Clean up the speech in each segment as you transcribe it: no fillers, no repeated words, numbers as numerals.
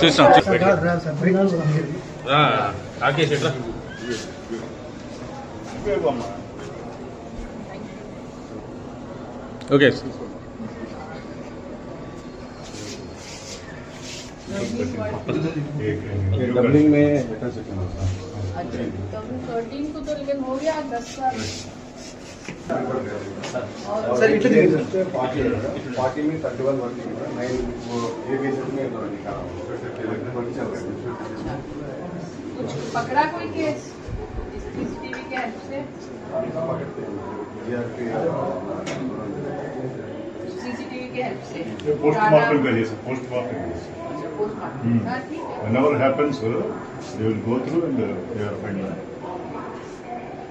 చూసాం రాకేష్ ఎట్లా okay doubling में अच्छा 2013 को तो लेकिन हो गया 10 साल सर इतने पार्टी में 31 वर्किंग है 9 वो ये बेसिस में तो निकाला कुछ पकड़ा कोई केस सीसीटीवी के हेल्प से सीसीटीवी के हेल्प से पोस्टमार्टम का जैसे पोस्टमार्टम पोस्टमार्टम ठीक है whenever happens they will go through and they are finding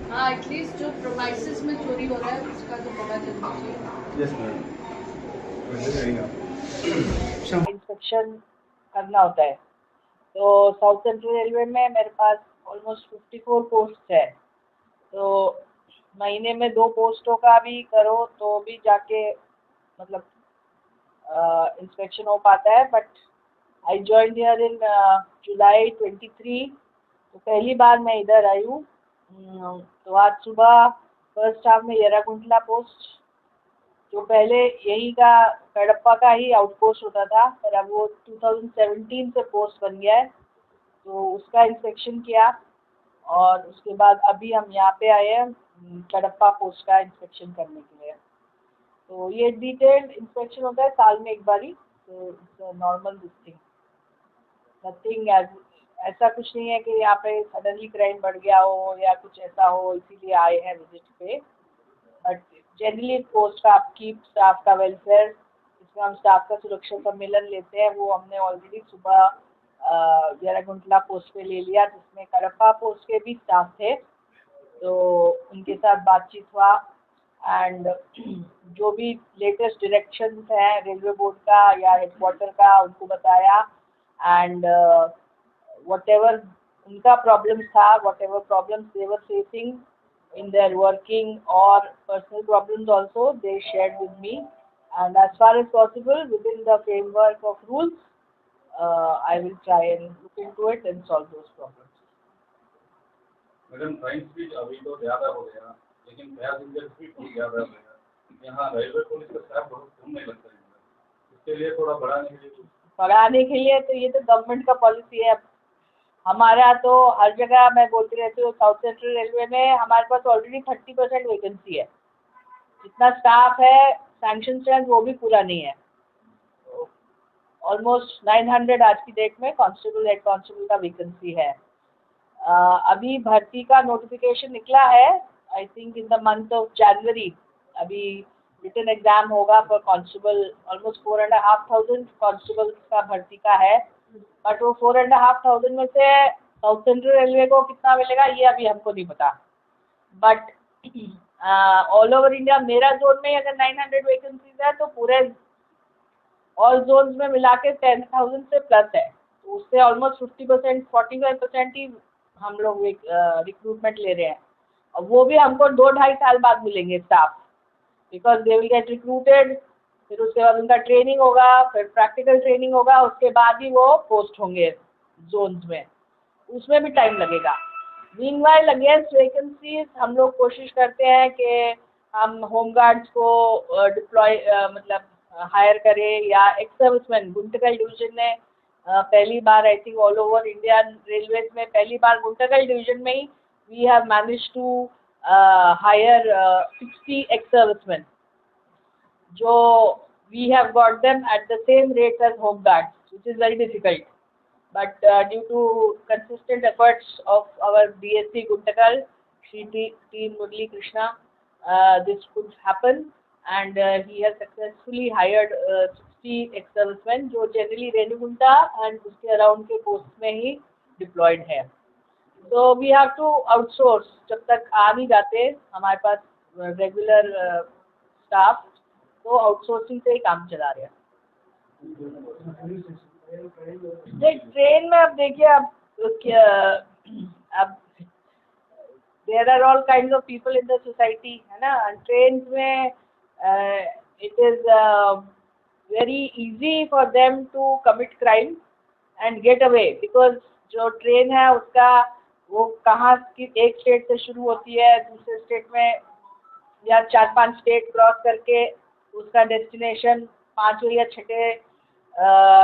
हाँ एटलीस्ट जो प्रोमाइसेस में चोरी हो रहा है उसका तो पता चलना चाहिए यस मैम इंस्पेक्शन करना होता है। तो साउथ सेंट्रल रेलवे में मेरे पास ऑलमोस्ट 54 पोस्ट है। तो महीने में 2 पोस्टों का भी करो तो भी जाके मतलब इंस्पेक्शन हो पाता है। But I joined here in July 23। तो पहली बार मैं इधर आई हूँ। तो आज सुबह फर्स्ट हाफ में येराकुंटला पोस्ट जो पहले यही का कडप्पा का ही आउटपोस्ट होता था पर अब वो 2017 से पोस्ट बन गया है। तो उसका इंस्पेक्शन किया और उसके बाद अभी हम यहाँ पे आए हैं कडप्पा पोस्ट का इंस्पेक्शन करने के लिए। तो ये डिटेल्ड इंस्पेक्शन होता है साल में एक बार ही। तो it's normal this thing nothing ऐसा कुछ नहीं है कि यहाँ पे सडनली क्राइम बढ़ गया हो या कुछ ऐसा हो इसीलिए आए हैं विजिट पे। बट जनरली पोस्ट का अपकीप स्टाफ का वेलफेयर इसमें हम स्टाफ का सुरक्षा सम्मेलन लेते हैं वो हमने ऑलरेडी सुबह येराकुंटला पोस्ट पे ले लिया जिसमें कडप्पा पोस्ट के भी स्टाफ थे। तो उनके साथ बातचीत हुआ एंड जो भी लेटेस्ट डायरेक्शंस हैं रेलवे बोर्ड का या हेडक्वार्टर का उनको बताया एंड whatever उनका प्रॉब्लम्स था whatever problems they were facing in their working or personal problems also they shared with me and as far as possible within the framework of rules I will try and look into it and solve those problems. Madam time speed अभी तो ज़्यादा हो गया लेकिन passenger speed भी ज़्यादा हो गया। यहाँ रेलवे पुलिस का स्टाफ बहुत कम नहीं लगता है इसके लिए थोड़ा बढ़ाने के लिए तो ये तो गवर्नमेंट का पॉलिसी है। हमारे यहाँ तो हर जगह मैं बोलती रहती हूँ साउथ सेंट्रल रेलवे में हमारे पास ऑलरेडी 30% वैकेंसी है। जितना स्टाफ है सैंक्शन स्ट्रेंथ वो भी पूरा नहीं है। ऑलमोस्ट 900 आज की डेट में कांस्टेबल हेड कांस्टेबल का वैकेंसी है। अभी भर्ती का नोटिफिकेशन निकला है I think in the month of January. अभी रिटन एग्जाम होगा फॉर कांस्टेबल ऑलमोस्ट 4,500 कांस्टेबल का भर्ती का है। बट वो 4,500 में से साउथ सेंट्रल रेलवे को कितना मिलेगा ये अभी हमको नहीं पता। बट ऑल ओवर इंडिया मेरा जोन में अगर 900 वैकेंसीज है तो पूरे ऑल जोन्स में मिला के 10,000 से प्लस है। तो उससे ऑलमोस्ट 50% 45% ही हम लोग रिक्रूटमेंट ले रहे हैं और वो भी हमको 2-2.5 साल बाद मिलेंगे staff because they will get recruited. फिर उसके बाद उनका ट्रेनिंग होगा फिर प्रैक्टिकल ट्रेनिंग होगा उसके बाद ही वो पोस्ट होंगे जोन्स में। उसमें भी टाइम लगेगा। मीनवाइल अगेंस्ट वैकेंसीज हम लोग कोशिश करते हैं कि हम होम गार्ड्स को डिप्लॉय मतलब हायर करें या एक्स सर्विसमैन गुंटकल डिवीजन ने पहली बार I think all over India railways में पहली बार गुंटकल डिवीजन में ही we have manage to hire 60 ex serviceman जो we have got them at the same rate as home guards, which is very difficult. But due to consistent efforts of our DSC Guntakal, Shri T. Murli Krishna, this could happen and he has successfully hired 60 ex-servicemen जो generally Renugunta and उसके around के post में ही deployed है। So we have to outsource जब तक आ नहीं जाते हमारे पास regular staff तो आउटसोर्सिंग से ही काम चला रहे हैं। ट्रेन में अब देखिए अब there are all kinds of people in the society है ना। ट्रेन में it is very easy for them to commit crime and get away, because जो ट्रेन है उसका वो कहाँ की एक स्टेट से शुरू होती है दूसरे स्टेट में, या 4-5 स्टेट क्रॉस करके उसका डेस्टिनेशन 5वें या 6ठे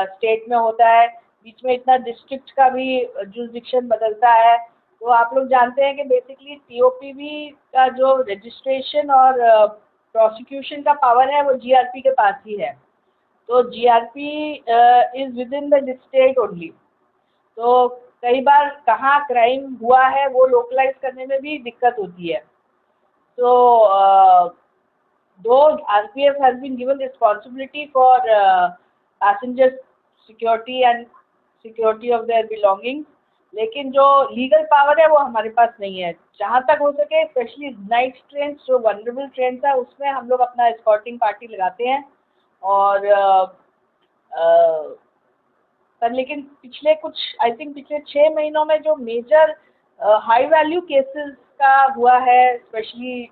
स्टेट में होता है, बीच में इतना डिस्ट्रिक्ट का भी जुरिडिक्शन बदलता है। तो आप लोग जानते हैं कि बेसिकली टीओपीवी का जो रजिस्ट्रेशन और प्रोसिक्यूशन का पावर है वो जीआरपी के पास ही है। तो GRP is with in the state only. तो कई बार कहाँ क्राइम हुआ है वो लोकलाइज करने में भी दिक्कत होती है। तो though RPF has been given responsibility for passenger security and security of their belongings, लेकिन जो लीगल पावर है वो हमारे पास नहीं है। जहाँ तक हो सके स्पेशली नाइट ट्रेन जो वनरेबल ट्रेन है उसमें हम लोग अपना एस्कॉर्टिंग पार्टी लगाते हैं। और पर लेकिन पिछले 6 महीनों में जो मेजर हाई वैल्यू केसेस का हुआ है, स्पेशली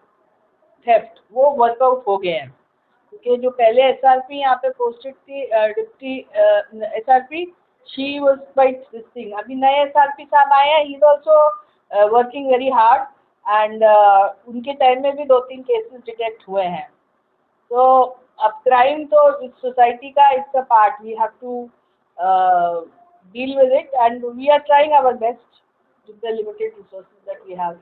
थेफ्ट, वो वर्कआउट हो गए हैं। क्योंकि जो पहले एसआरपी यहाँ पे पोस्टेड थी, deputy SRP, she was quite this thing. अभी नए एसआरपी साहब आए हैं, he is also working very hard, and उनके टाइम में भी 2-3 केसेस डिटेक्ट हुए हैं। तो अब क्राइम तो इस सोसाइटी का it's a part, we have to deal with it, and we are trying our best with the limited resources that we have.